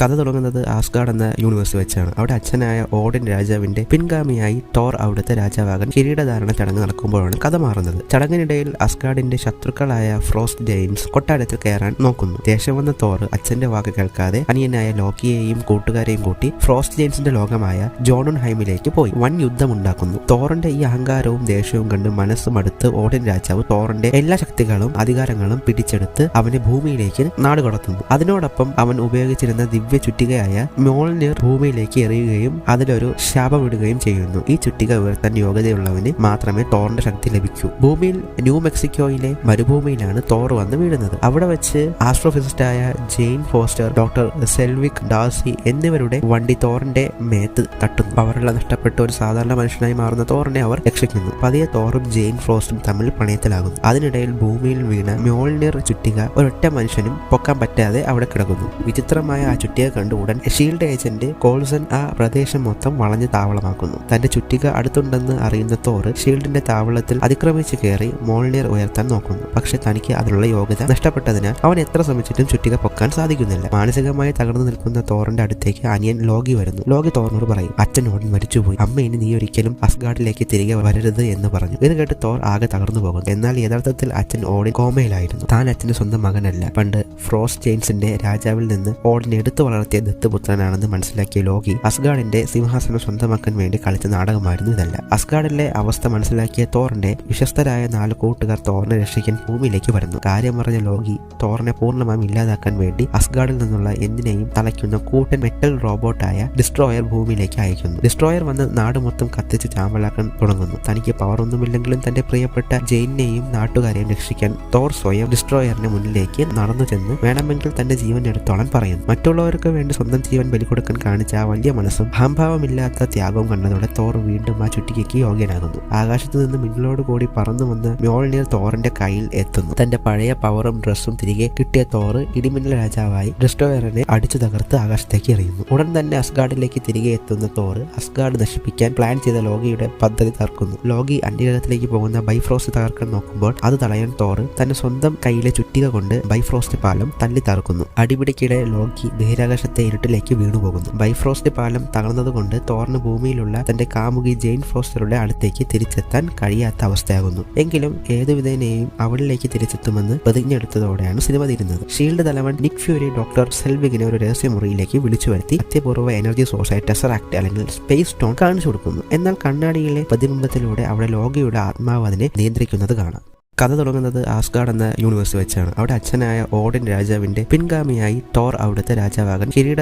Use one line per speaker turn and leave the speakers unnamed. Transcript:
കഥ തുടങ്ങുന്നത് ആസ്ഗാർഡ് എന്ന യൂണിവേഴ്സ് വെച്ചാണ്. അവിടെ അച്ഛനായ ഓഡിൻ രാജാവിന്റെ പിൻഗാമിയായി തോർ അവിടുത്തെ രാജാവാകാൻ കിരീടധാരണ ചടങ്ങ് നടക്കുമ്പോഴാണ് കഥ മാറുന്നത്. ചടങ്ങിനിടയിൽ അസ്ഗാർഡിന്റെ ശത്രുക്കളായ ഫ്രോസ്റ്റ് ജെയിൻസ് കൊട്ടാരത്തിൽ കയറാൻ നോക്കുന്നു. ദേഷ്യം വന്ന തോർ അച്ഛന്റെ വാക്ക് കേൾക്കാതെ അനിയനായ ലോക്കിയെയും കൂട്ടുകാരെയും കൂട്ടി ഫ്രോസ്റ്റ് ജെയിൻസിന്റെ ലോകമായ ജോണുൻഹൈമിലേക്ക് പോയി വൻ യുദ്ധമുണ്ടാക്കുന്നു. തോറിന്റെ ഈ അഹങ്കാരവും ദേഷ്യവും കണ്ട് മനസ്സും അടുത്ത് ഓഡിൻ രാജാവ് തോറിന്റെ എല്ലാ ശക്തികളും അധികാരങ്ങളും പിടിച്ചെടുത്ത് അവനെ ഭൂമിയിലേക്ക് നാടുകടത്തുന്നു. അതിനോടൊപ്പം അവൻ ഉപയോഗിച്ചിരുന്ന ദിവ്യ ചുറ്റികയായ മ്യോൾനിർ ഭൂമിയിലേക്ക് എറിയുകയും അതിലൊരു ശാപമിടുകയും ചെയ്യുന്നു. ഈ ചുറ്റിക ഉയർത്താൻ യോഗ്യതയുള്ളവന് മാത്രമേ തോറിന്റെ ശക്തി ലഭിക്കൂ. ഭൂമിയിൽ ന്യൂ മെക്സിക്കോയിലെ മരുഭൂമിയിലാണ് തോർ വന്ന് വീഴുന്നത്. അവിടെ വെച്ച് ആസ്ട്രോഫിസിസ്റ്റായ ജെയിൻ ഫോസ്റ്റർ, ഡോക്ടർ സെൽവിക് ഡാസി എന്നിവരുടെ വണ്ടി തോറിന്റെ മേത്ത് തട്ടുന്നു. പവറെല്ലാം നഷ്ടപ്പെട്ട ഒരു സാധാരണ മനുഷ്യനായി മാറുന്ന തോറിനെ അവർ രക്ഷിക്കുന്നു. പതിയെ തോറും ജെയിൻ ഫോസ്റ്ററും തമ്മിൽ പ്രണയത്തിലാകുന്നു. അതിനിടയിൽ ഭൂമിയിൽ വീണ മ്യോൾനിർ ചുറ്റിക ഒരൊറ്റ മനുഷ്യനും പൊക്കാൻ പറ്റാതെ അവിടെ കിടക്കുന്നു. വിചിത്രമായ ആ ചുറ്റിക കണ്ട് ഉടൻ ഷീൽഡ് ഏജന്റ് കോൾസൺ ആ പ്രദേശം മൊത്തം വളഞ്ഞ് താവളമാക്കുന്നു. തന്റെ ചുറ്റിക അടുത്തുണ്ടെന്ന് അറിയുന്ന തോർ ഷീൽഡിന്റെ താവളത്തിൽ അതിക്രമിച്ച് കയറി മോൾനിർ ഉയർത്താൻ നോക്കുന്നു. പക്ഷെ തനിക്ക് അതിനുള്ള യോഗ്യത നഷ്ടപ്പെട്ടതിനാൽ അവൻ എത്ര ശ്രമിച്ചിട്ടും ചുറ്റിക പൊക്കാൻ സാധിക്കുന്നില്ല. മാനസികമായി തകർന്നു നിൽക്കുന്ന തോറിന്റെ അടുത്തേക്ക് അനിയൻ ലോഗി വരുന്നു. ലോഗി തോറിനോട് പറയും, അച്ഛൻ ഓടിൻ മരിച്ചുപോയി, അമ്മ ഇനി നീ ഒരിക്കലും അസ്ഗാർഡിലേക്ക് തിരികെ വരരുത് എന്ന് പറഞ്ഞു. ഇത് കേട്ട് തോർ ആകെ തകർന്നു പോകുന്നു. എന്നാൽ യഥാർത്ഥത്തിൽ അച്ഛൻ ഓഡിൻ കോമയിലായിരുന്നു. താൻ അച്ഛന്റെ സ്വന്തം മകനല്ല, പണ്ട് ഫ്രോസ്റ്റ് ജെയിൻസിന്റെ രാജാവിൽ നിന്ന് ഓഡിനെ എടുത്തു വളർത്തിയ ദത്തുപുത്രനാണെന്ന് മനസ്സിലാക്കിയ ലോഗി അസ്ഗാർഡിന്റെ സിംഹാസനം സ്വന്തമാക്കാൻ വേണ്ടി കളിച്ച നാടകമായിരുന്നു ഇതല്ല. അസ്ഗാർഡിലെ അവസ്ഥ മനസ്സിലാക്കിയ തോറിന്റെ വിശ്വസ്തരായ 4 കൂട്ടുകാർ തോറിനെ രക്ഷിക്കാൻ ഭൂമിയിലേക്ക് വരുന്നു. കാര്യം പറഞ്ഞ ലോഗി തോറിനെ പൂർണ്ണമായും ഇല്ലാതാക്കാൻ വേണ്ടി അസ്ഗാർഡിൽ നിന്നുള്ള എന്തിനേയും തളയ്ക്കുന്ന കൂട്ടൻ മെറ്റൽ റോബോട്ടായ ഡിസ്ട്രോയർ ഭൂമിയിലേക്ക് അയക്കുന്നു. ഡിസ്ട്രോയർ വന്ന് നാട് മൊത്തം കത്തിച്ച് ചാമ്പലാക്കാൻ തുടങ്ങുന്നു. തനിക്ക് പവറൊന്നുമില്ലെങ്കിലും തന്റെ പ്രിയപ്പെട്ട ജെയിനെയും നാട്ടുകാരെയും രക്ഷിക്കാൻ തോർ സ്വയം ഡിസ്ട്രോയറിന് മുന്നിലേക്ക് നടന്നു ചെന്ന് വേണമെങ്കിൽ തന്റെ ജീവൻ എടുത്തോളാൻ പറയുന്നു. മറ്റുള്ളവർക്ക് വേണ്ടി സ്വന്തം ജീവൻ ബലികൊടുക്കാൻ കാണിച്ച ആ വലിയ മനസ്സും അഹംഭാവമില്ലാത്ത ത്യാഗവും കണ്ടതോടെ തോർ വീണ്ടും ആ ചുറ്റികയ്ക്ക് യോഗ്യനാകുന്നു. ആകാശത്ത് നിന്ന് മിന്നലോടുകൂടി പറന്നു വന്ന് മ്യോൾനിർ തോറിന്റെ കയ്യിൽ എത്തുന്നു. തന്റെ പഴയ പവറും ഡ്രസ്സും തിരികെ കിട്ടിയ തോർ ഇടിമിന്നൽ രാജാവായി ഡിസ്ട്രോയറിനെ അടിച്ചു തകർത്ത് ആകാശത്തേക്ക് എറിയുന്നു. ഉടൻ തന്നെ അസ്ഗാർഡിലേക്ക് തിരികെ എത്തുന്ന തോർ അസ്ഗാർഡ് നശിപ്പിക്കാൻ പ്ലാൻ ചെയ്ത ലോഗിയുടെ പദ്ധതി തകർക്കുന്നു. ലോഗി അന്യഗ്രഹത്തിലേക്ക് പോകുന്ന ബൈഫ്രോസ്റ്റ് തകർക്കാൻ നോക്കുമ്പോൾ അത് തടയാൻ തോർ തന്റെ സ്വന്തം കയ്യിലെ ചുറ്റിക കൊണ്ട് ബൈഫ്രോസ്റ്റ് പാലം തല്ലി തകർക്കുന്നു. അടിപിടിക്കിടെ ലോഗി ബഹിരാകാശത്തെ ഇരുട്ടിലേക്ക് വീണുപോകുന്നു. ബൈഫ്രോസ്റ്റ് പാലം തകർന്നതുകൊണ്ട് തോറിന് ഭൂമിയിലുള്ള തന്റെ കാമുകി ജെയിൻ ഫോസ്റ്ററുടെ അടുത്തേക്ക് തിരിച്ചെത്താൻ കഴിയാത്ത അവസ്ഥയാകുന്നു. എങ്കിലും ഏതുവിധേനയും അവളിലേക്ക് തിരിച്ചെത്തുമെന്ന് പ്രതിജ്ഞയെടുത്തതോടെയാണ് സിനിമ തീരുന്നത്. ഷീൽഡ് തലവൻ നിക് ഫ്യൂരി ഡോക്ടർ സെൽവിഗിനെ ഒരു രഹസ്യമുറിയിലേക്ക് വിളിച്ചു വരുത്തി അത്യപൂർവ്വ എനർജി സോഴ്സായ ടെസറാക്ട് അല്ലെങ്കിൽ സ്പേസ് സ്റ്റോൺ കാണിച്ചു കൊടുക്കുന്നു. എന്നാൽ കണ്ണാടിയിലെ പ്രതിബിംബത്തിലൂടെ അവിടെ ലോകിയുടെ ആത്മാവ് അതിനെ നിയന്ത്രിക്കുന്നത് കാണാം. കഥ തുടങ്ങുന്നത് ആസ്ഗാർഡ് എന്ന യൂണിവേഴ്സ് വെച്ചാണ്. അവിടെ അച്ഛനായ ഓഡിൻ രാജാവിന്റെ പിൻഗാമിയായി തോർ അവിടുത്തെ രാജാവാകാൻ കിരീട